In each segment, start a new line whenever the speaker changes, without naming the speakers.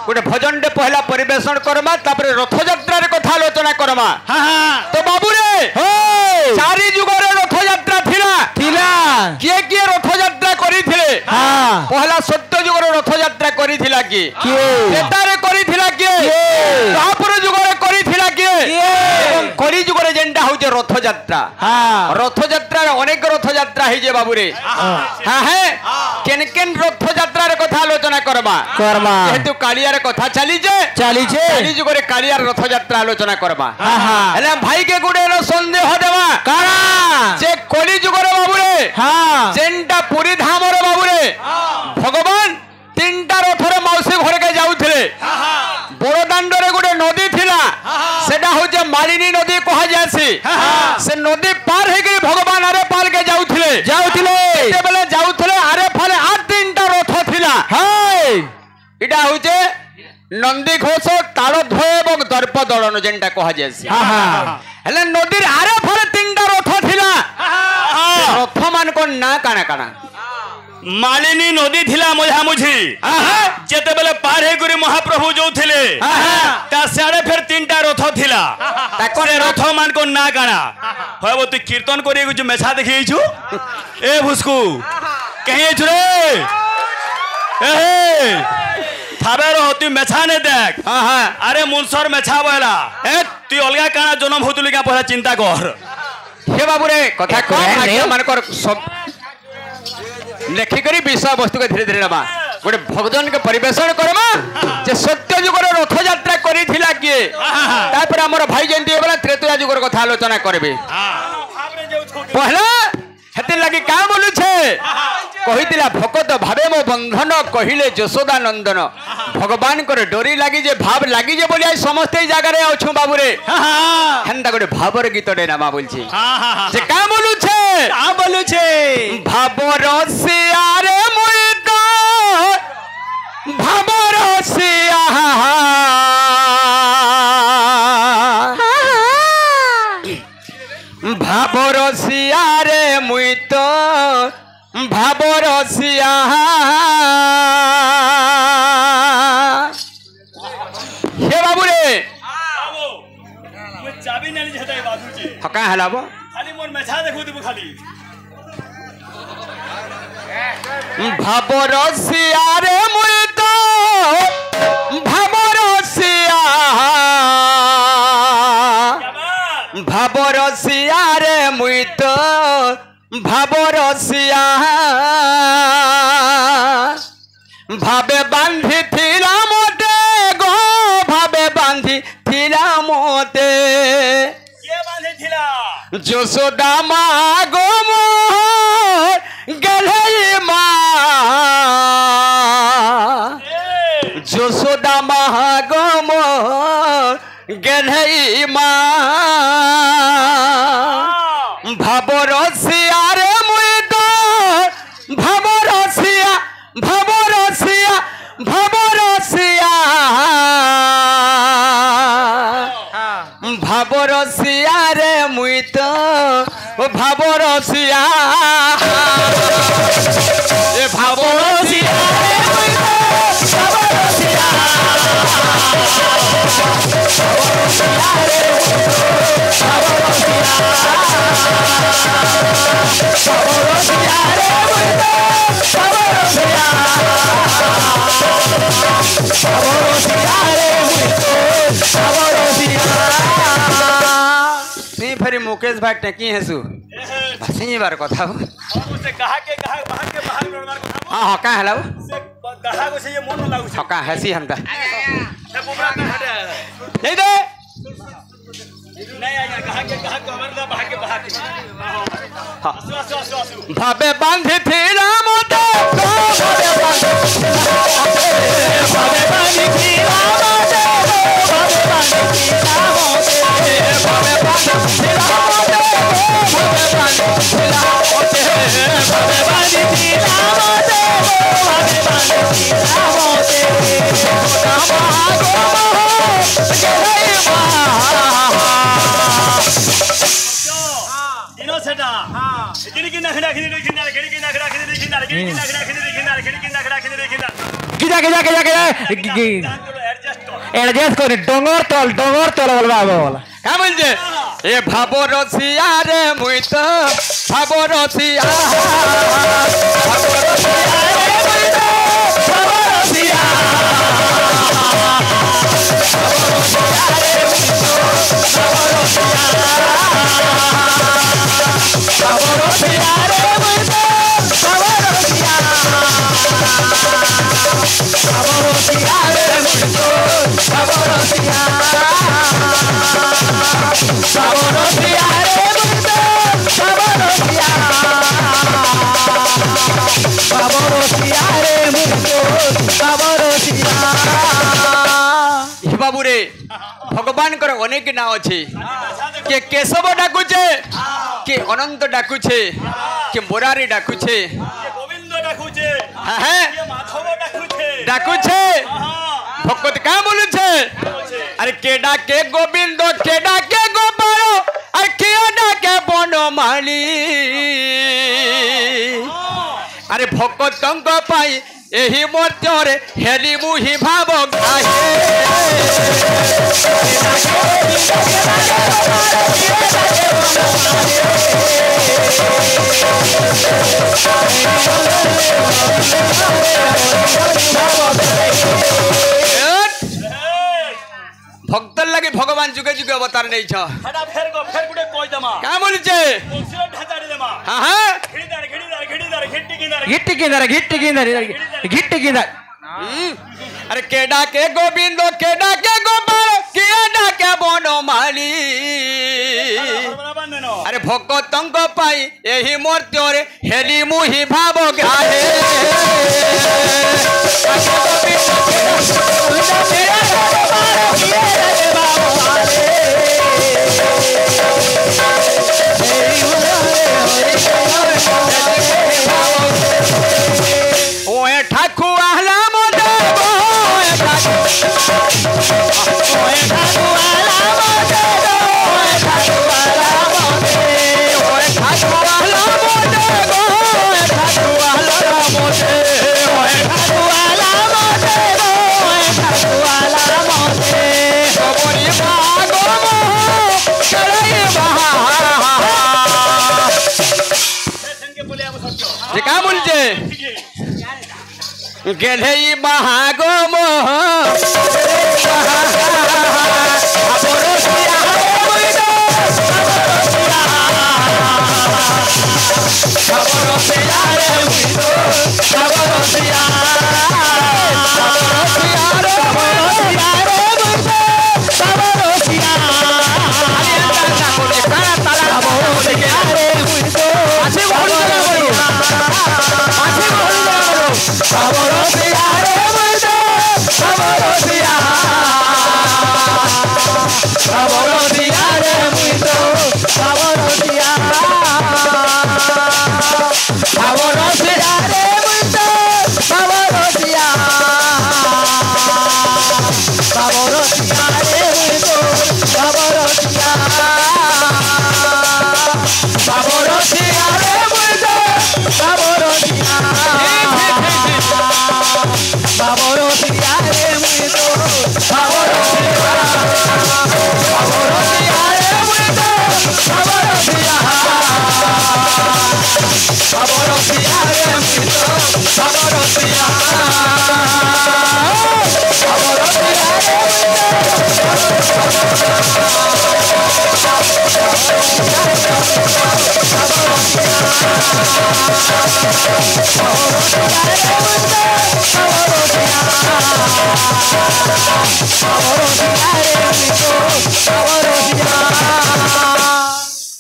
गोटे भजन टे पहला परिवेशन करमा तापर रथ यात्रा रे कथा आलोचना करमा। तो बाबू रे चारि जुगर रथ यात्रा थिला किए किए रथ यात्रा करिथिले? पहला सत्य जुगर रथ यात्रा करिथिला किए? केतारे करिथिला किए? तापर जुगर करिथिला किए? कली जुगर जेंडा होजे रथ यात्रा। रथ यात्रा अनेक रथ यात्रा है जे बाबू रे। हां है केन केन रथ यात्रा रे कथा आलोचना करमा जेहेतु कालियार कथा चली जे कली जुगर कालियार रथ यात्रा आलोचना करमा। हेले भाई के गुडे नो संदेह देवा कारा जे कली जुगर बाबू रे जेंडा पुरी धाम रे बाबू रे भगवान तीनटा रथ रे मौसी घर के जाउथिले। बड़दांड रे गुडे नदी थिला सेटा होजे मालिनी नदी कहा जासी। से नदी पार हे के भगवान आरे पाल के जाउथिले ते बेले जाउथिले आरे फाले आ तीनटा रथ थिला। इडा होजे नंदी घोष तालध्वज एवं दर्प दलन जेंटा कहा जासी। हेले नदी आरे फाले तीनटा रथ थिला। रथ मान को ना काना काना
मालिनी नदी थिला मझा मुझी जेते बेले पार हे गुरी महाप्रभु जो थिले ता साडे फिर तीनटा रथ थिला ताकरे रथ मान को ना काना होबो तू कीर्तन करी जो मेछा देखि छु ए भुसकु कहे छु रे ए थाबे रो तू मेछा ने देख। अरे मुनसर मेछा बोला ए तू अलगा काना जन्म होतुली का पहला चिंता कर।
हे बाबू रे कथा को मान कर सब लेखिकरी विषय वस्तु के धीरे धीरे नबा गोटे भगवान के परिवेशन करमा जे सत्य जुगर रथ यात्रा करिथिला किए तापर हमर भाई जयंती होगला त्रेतया जुगर कथा आलोचना करबे। पहला हेते लगी का बोलु छे कहितिला भगत भावे मो बंधन कहिले यशोदा नंदन भगवान कर डोरी लागी जे भाव लागी जे बोली समस्त जगह रे अछु बाबू रे। हेंदा गोटे भावर गीत रे नामा बोलछि जे का बोलु छे भावर सिया रे मुई तो भावर सिया भावर सिया रे मुई तो भावर सिया। हे बाबू रे
चाबी नहीं जेताई बाबूजी
हका हलाबो
खाली मोर मेछा देखु दिबो खाली
भावर सिया रे मुई तो भावर सिया भावर सिया रे मुई तो भावर सिया भावे बांधी थिला मोटे गो भावे बांधी थिला मोटे
के बांधी थिला
यशोदा माँ गो मोर गले माँ यशोदा माँ गो मोर गले माँ भावर सिया रे मुई तो भावर सिया भावर सिया भावर सिया भावर सिया रे मुई तो भावर सिया ए भावर सिया रे मुई तो भावर सिया फिर मुकेश भाई टेकी है सु बसी बार कथा
से कहा के बाहर के बाहर नरमार कथा
हां हां का हला
से कहा को से ये मन लागु
हां का हसी हमदा
से बुबरा का हटे
नहीं दे
नहीं आया कहा को हमर बाहर के हां आसु
भाबे बांधी थिला मोटे भाबे बांधी थिला मोटे भाबे बांधी थिला मोटे भाबे बांधी थिला मोटे भाबे बांधी थिला मोटे भाबे बांधी थिला मोटे भाबे बांधी थिला मोटे
इनो सेटा खिड़ी की नखड़ा खिड़ी खिड़ा खिड़ी की नखड़ा खिड़ी खिड़ा खिड़ी की नखड़ा खिड़ी खिड़ा खिड़ी की नखड़ा खिड़ी खिड़ा
गिजा
एडजस्ट करी डोंगर तल बोलबा बोला
क्या बोलছে ए भाबो रसिया रे मुई तो भाबो रसिया भाबो रसिया रे मुई तो भाबो रसिया भाबो रसिया रे मुई तो भाबो रसिया भाबो रसिया रे मुई तो भाबो रसिया Saborosía re mucho, saborosía. Saborosía re mucho, saborosía. हे बाबू रे भगवान कर अनेक नाम अच्छे के केशव डाकुचे के अनंत डाकुचे के मुरारी डाकुचे
गोविंद डाकुचे
हैं
माधव डाकुचे
डाकुचे भगत का बोलुचे अरे के डाके गोविंद के डाके गोपालो अरे के डाके बनमाली अरे भगतंग पाई एही मर्त्य हेली मुही भाव भक्त लगे भगवान जुगे जुगे अवतार नहीं छ
फेर गुडे कोइ दमा
का बोली छे
सिर ढाचाड़ी देमा
हां हां
गिट्टी किंदर
अरे केडा के गोविंद केडा के गोपाल केडा के बनमाली अरे भगतंग पाई एही मर्त्य रे हेली मुही भाव गाहे ओए ठाकु आहला मोदे ओए ठाकु आहला मोदे ओए ठाकु आहला मोदे ओए ठाकु आहला मोदे ओए ठाकु आहला मोदे ओए ठाकु आहला मोदे ओए ठाकु आहला मोदे सबरी भागो मो चढ़ई बहा जे का बोलजे गेलई महागो मोह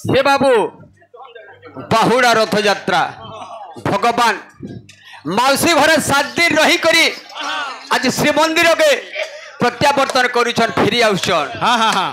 हे बाबू बाहुड़ा रथ यात्रा भगवान मौसी घर 7 दिन रही करी आज श्रीमंदिर के प्रत्यावर्तन करुछन फिरी आउछन।
हाँ हाँ हाँ